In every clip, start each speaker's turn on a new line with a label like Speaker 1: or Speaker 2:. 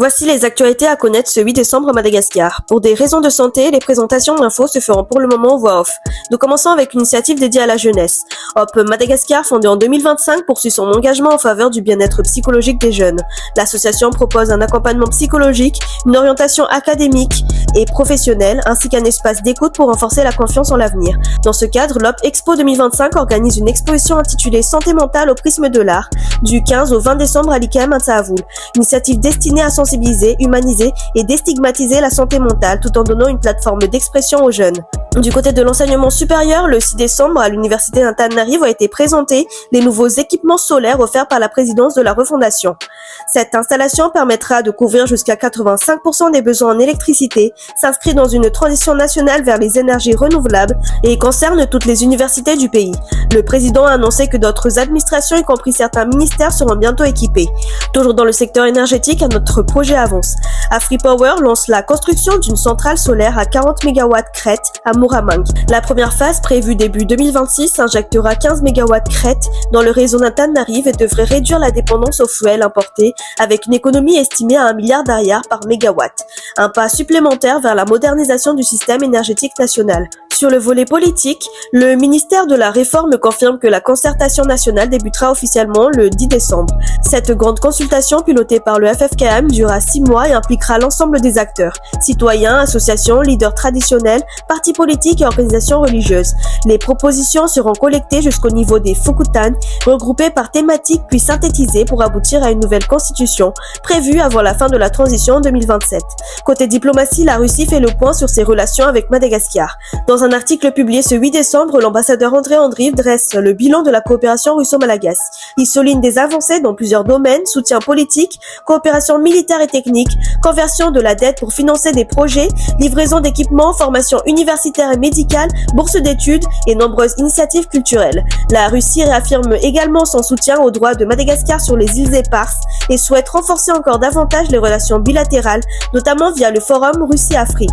Speaker 1: Voici les actualités à connaître ce 8 décembre à Madagascar. Pour des raisons de santé, les présentations d'infos se feront pour le moment en voix off. Nous commençons avec une initiative dédiée à la jeunesse. Hop Madagascar, fondée en 2025, poursuit son engagement en faveur du bien-être psychologique des jeunes. L'association propose un accompagnement psychologique, une orientation académique et professionnelle, ainsi qu'un espace d'écoute pour renforcer la confiance en l'avenir. Dans ce cadre, l'Op Expo 2025 organise une exposition intitulée Santé mentale au prisme de l'art, du 15 au 20 décembre à l'IKEM à Tsaavoul. Initiative destinée à sensibiliser, humaniser et déstigmatiser la santé mentale tout en donnant une plateforme d'expression aux jeunes. Du côté de l'enseignement supérieur, le 6 décembre à l'université d'Antananarivo a été présenté les nouveaux équipements solaires offerts par la présidence de la refondation. Cette installation permettra de couvrir jusqu'à 85% des besoins en électricité, s'inscrit dans une transition nationale vers les énergies renouvelables et concerne toutes les universités du pays. Le président a annoncé que d'autres administrations, y compris certains ministères, seront bientôt équipés. Toujours dans le secteur énergétique, notre projet avance. AfriPower lance la construction d'une centrale solaire à 40 MW crête à Mooramang. La première phase, prévue début 2026, injectera 15 MW crête dans le réseau d'Antananarivo et devrait réduire la dépendance aux fuels importés avec une économie estimée à 1 milliard d'ariars par mégawatt. Un pas supplémentaire vers la modernisation du système énergétique national. Sur le volet politique, le ministère de la Réforme confirme que la concertation nationale débutera officiellement le 10 décembre. Cette grande consultation pilotée par le FFKM durera 6 mois et impliquera l'ensemble des acteurs, citoyens, associations, leaders traditionnels, partis politiques et organisations religieuses. Les propositions seront collectées jusqu'au niveau des Fukutans, regroupées par thématique puis synthétisées pour aboutir à une nouvelle constitution, prévue avant la fin de la transition en 2027. Côté diplomatie, la Russie fait le point sur ses relations avec Madagascar. Dans un article publié ce 8 décembre, l'ambassadeur André Andriv dresse le bilan de la coopération russo-malagasse. Il souligne des avancées dans plusieurs domaines, soutien politique, coopération militaire et technique, conversion de la dette pour financer des projets, livraison d'équipements, formation universitaire et médicale, bourse d'études et nombreuses initiatives culturelles. La Russie réaffirme également son soutien aux droits de Madagascar sur les îles éparses et souhaite renforcer encore davantage les relations bilatérales, notamment via le forum Russie-Afrique.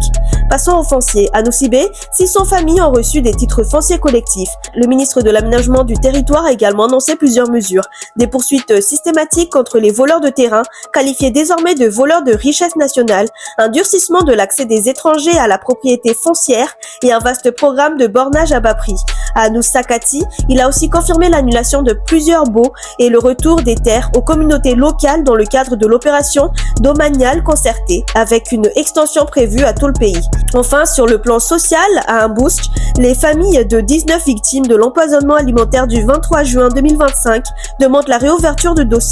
Speaker 1: Passons aux fonciers. À Nosibé, 600 familles ont reçu des titres fonciers collectifs. Le ministre de l'Aménagement du Territoire a également annoncé plusieurs mesures. Des poursuites systématiques contre les voleurs de terrain, qualifiés désormais de voleurs de richesse nationale, un durcissement de l'accès des étrangers à la propriété foncière et un vaste programme de bornage à bas prix. À Noussakati, il a aussi confirmé l'annulation de plusieurs baux et le retour des terres aux communautés locales dans le cadre de l'opération domaniale concertée, avec une extension prévue à tout le pays. Enfin, sur le plan social, à Imbousk, les familles de 19 victimes de l'empoisonnement alimentaire du 23 juin 2025 demandent la réouverture de dossiers.